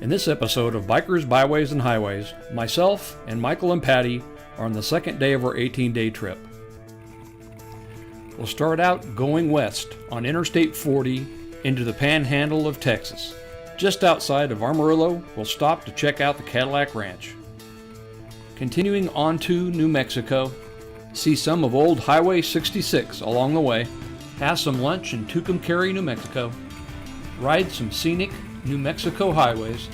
In this episode of Bikers, Byways, and Highways, myself and Michael and Patty are on the second day of our 18-day trip. We'll start out going west on Interstate 40 into the panhandle of Texas. Just outside of Amarillo, we'll stop to check out the Cadillac Ranch. Continuing on to New Mexico, see some of old Highway 66 along the way, have some lunch in Tucumcari, New Mexico, ride some scenic New Mexico highways,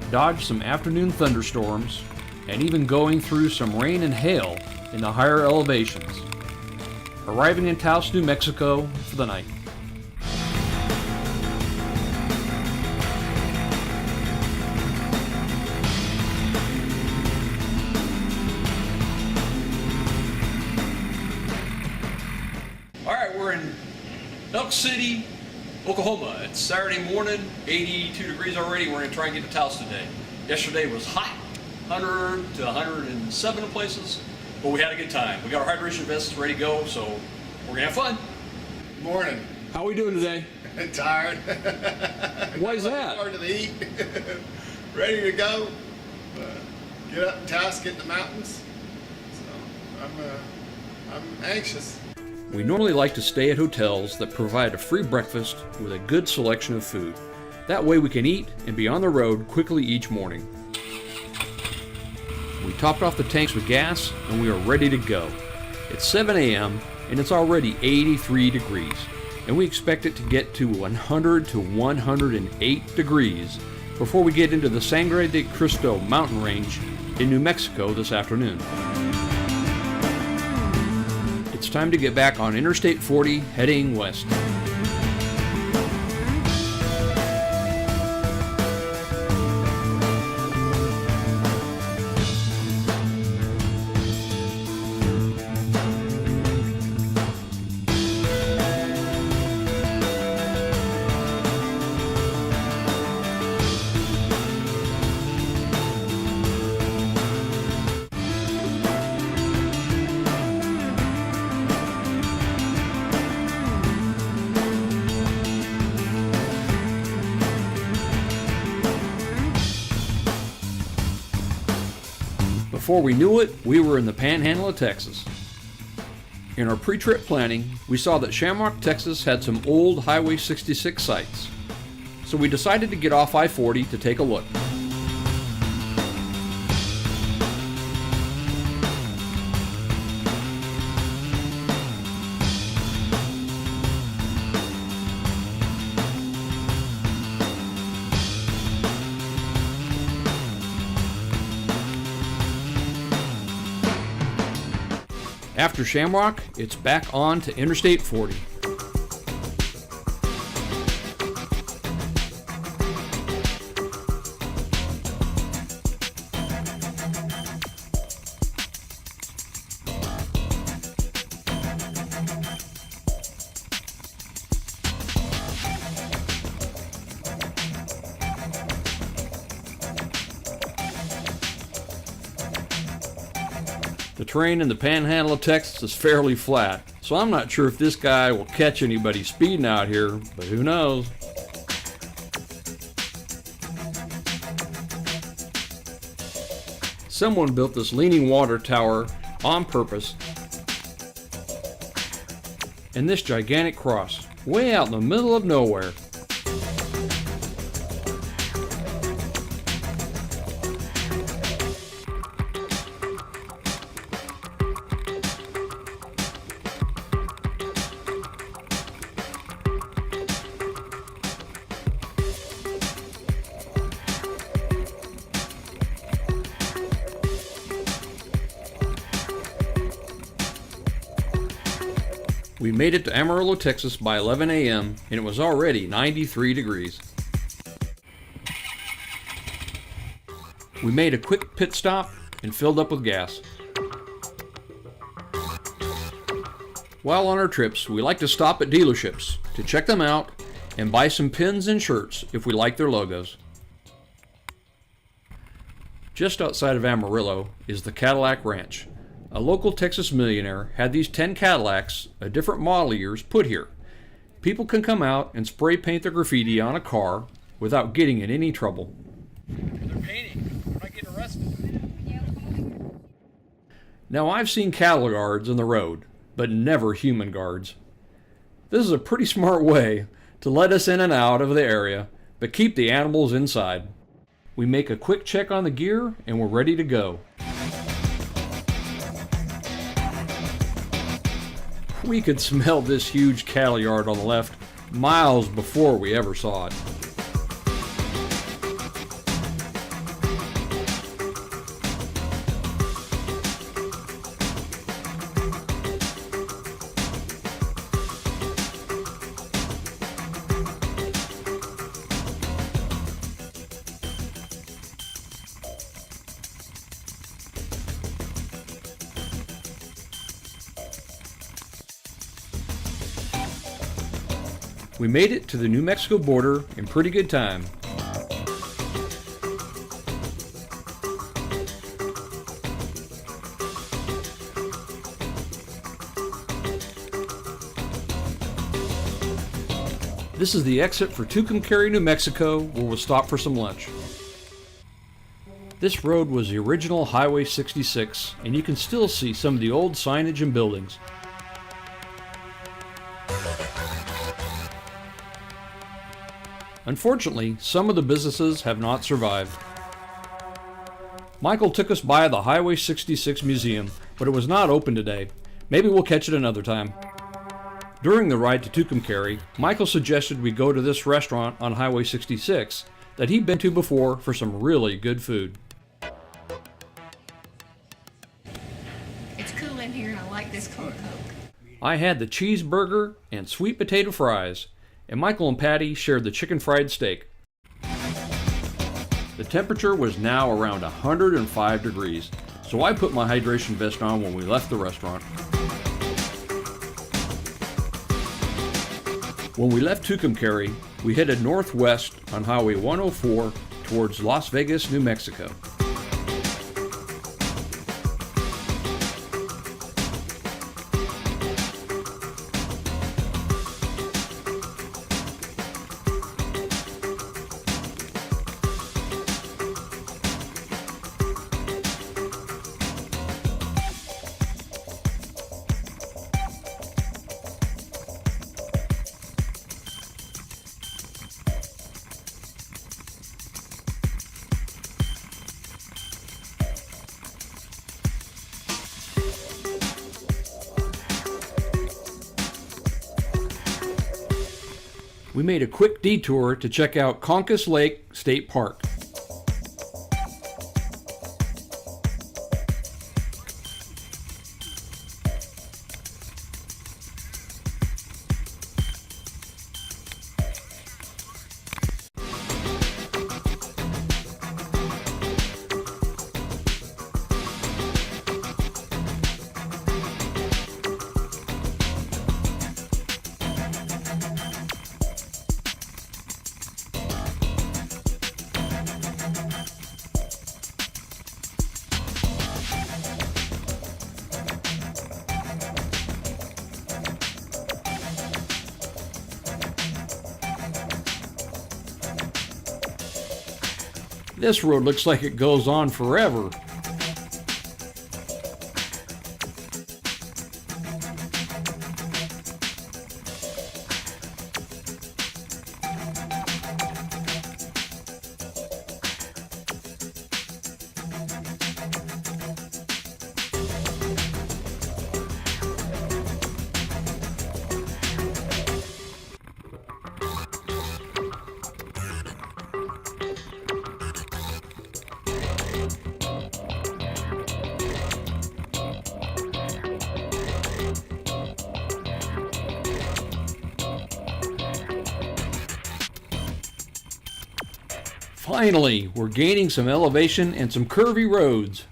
dodge some afternoon thunderstorms, and even going through some rain and hail in the higher elevations. Arriving in Taos, New Mexico for the night. Alright, we're in Elk City, Oklahoma. It's Saturday morning, 82 degrees already. We're going to try and get to Taos today. Yesterday was hot, 100 to 107 in places, but we had a good time. We got our hydration vests ready to go, so we're going to have fun. Morning. How are we doing today? Tired. Why is that? Hard to the heat. Ready to go. Get up in Taos, get in the mountains. So I'm anxious. We normally like to stay at hotels that provide a free breakfast with a good selection of food. That way we can eat and be on the road quickly each morning. We topped off the tanks with gas and we are ready to go. It's 7 a.m. and it's already 83 degrees, and we expect it to get to 100 to 108 degrees before we get into the Sangre de Cristo mountain range in New Mexico this afternoon. It's time to get back on Interstate 40 heading west. Before we knew it, we were in the panhandle of Texas. In our pre-trip planning, we saw that Shamrock, Texas had some old Highway 66 sites, so we decided to get off I-40 to take a look. After Shamrock, it's back on to Interstate 40. The terrain in the panhandle of Texas is fairly flat, so I'm not sure if this guy will catch anybody speeding out here, but who knows. Someone built this leaning water tower on purpose, and this gigantic cross way out in the middle of nowhere. We made it to Amarillo, Texas by 11 a.m. and it was already 93 degrees. We made a quick pit stop and filled up with gas. While on our trips, we like to stop at dealerships to check them out and buy some pins and shirts if we like their logos. Just outside of Amarillo is the Cadillac Ranch. A local Texas millionaire had these 10 Cadillacs, of different model years, put here. People can come out and spray paint their graffiti on a car without getting in any trouble. Now I've seen cattle guards on the road, but never human guards. This is a pretty smart way to let us in and out of the area, but keep the animals inside. We make a quick check on the gear and we're ready to go. We could smell this huge cattle yard on the left miles before we ever saw it. We made it to the New Mexico border in pretty good time. This is the exit for Tucumcari, New Mexico, where we'll stop for some lunch. This road was the original Highway 66, and you can still see some of the old signage and buildings. Unfortunately, some of the businesses have not survived. Michael took us by the Highway 66 Museum, but it was not open today. Maybe we'll catch it another time. During the ride to Tucumcari, Michael suggested we go to this restaurant on Highway 66 that he'd been to before for some really good food. It's cool in here and I like this cold Coke. I had the cheeseburger and sweet potato fries, and Michael and Patty shared the chicken fried steak. The temperature was now around 105 degrees, so I put my hydration vest on when we left the restaurant. When we left Tucumcari, we headed northwest on Highway 104 towards Las Vegas, New Mexico. We made a quick detour to check out Conchas Lake State Park. This road looks like it goes on forever. Finally, we're gaining some elevation and some curvy roads.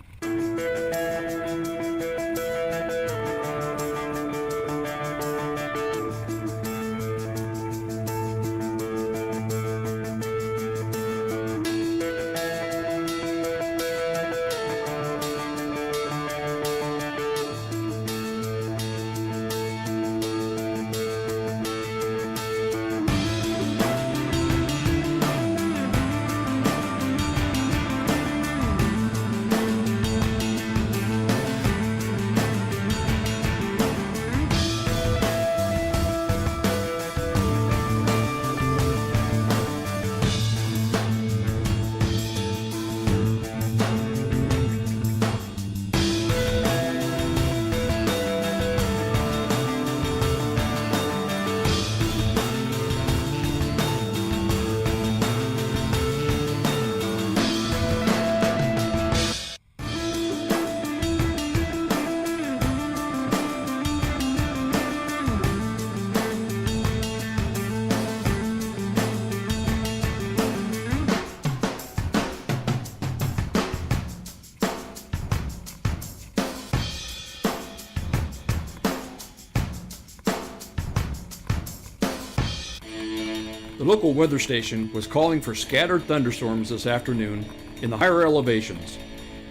The local weather station was calling for scattered thunderstorms this afternoon in the higher elevations,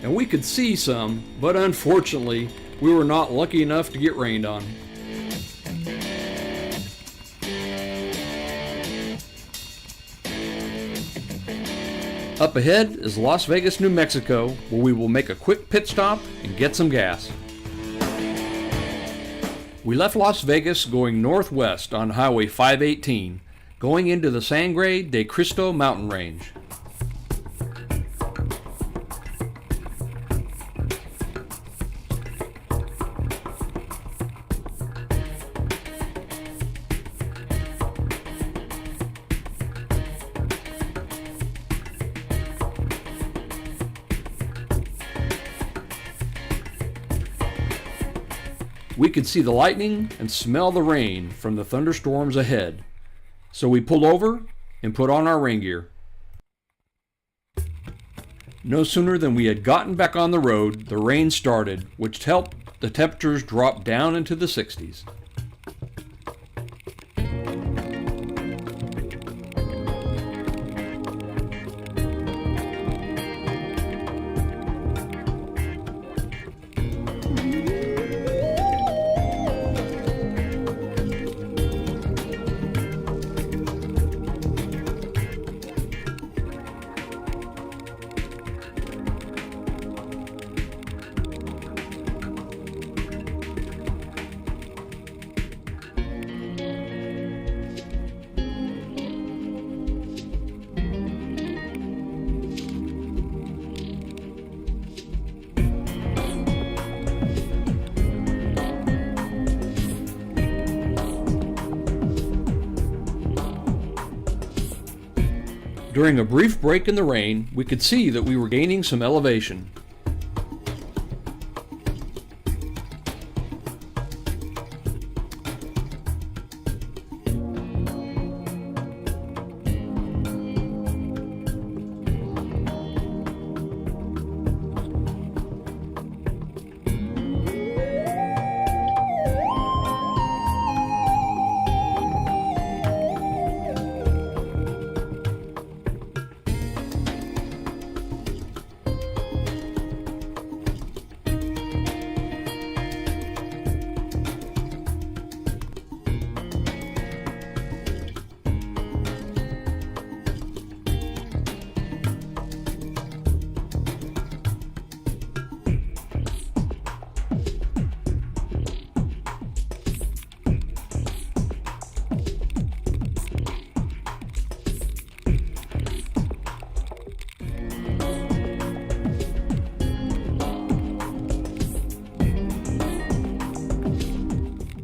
and we could see some, but unfortunately, we were not lucky enough to get rained on. Up ahead is Las Vegas, New Mexico, where we will make a quick pit stop and get some gas. We left Las Vegas going northwest on Highway 518, going into the Sangre de Cristo mountain range. We could see the lightning and smell the rain from the thunderstorms ahead, so we pulled over and put on our rain gear. No sooner than we had gotten back on the road, the rain started, which helped the temperatures drop down into the 60s. During a brief break in the rain, we could see that we were gaining some elevation.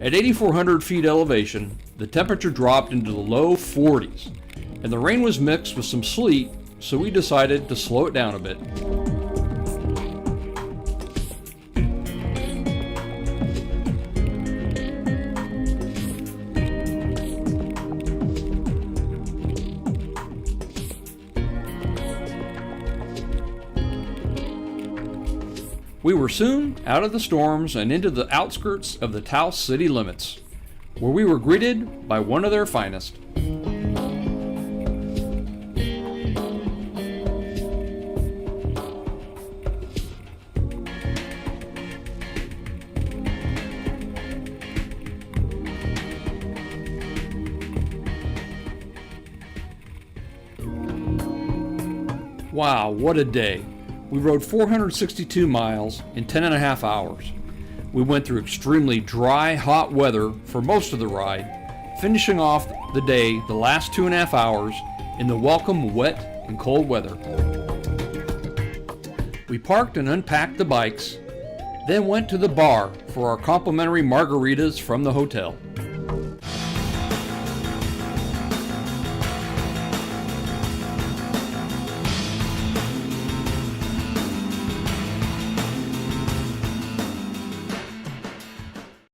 At 8,400 feet elevation, the temperature dropped into the low 40s, and the rain was mixed with some sleet, so we decided to slow it down a bit. We were soon out of the storms and into the outskirts of the Taos city limits, where we were greeted by one of their finest. Wow, what a day. We rode 462 miles in 10.5 hours. We went through extremely dry, hot weather for most of the ride, finishing off the day the last 2.5 hours in the welcome wet and cold weather. We parked and unpacked the bikes, then went to the bar for our complimentary margaritas from the hotel.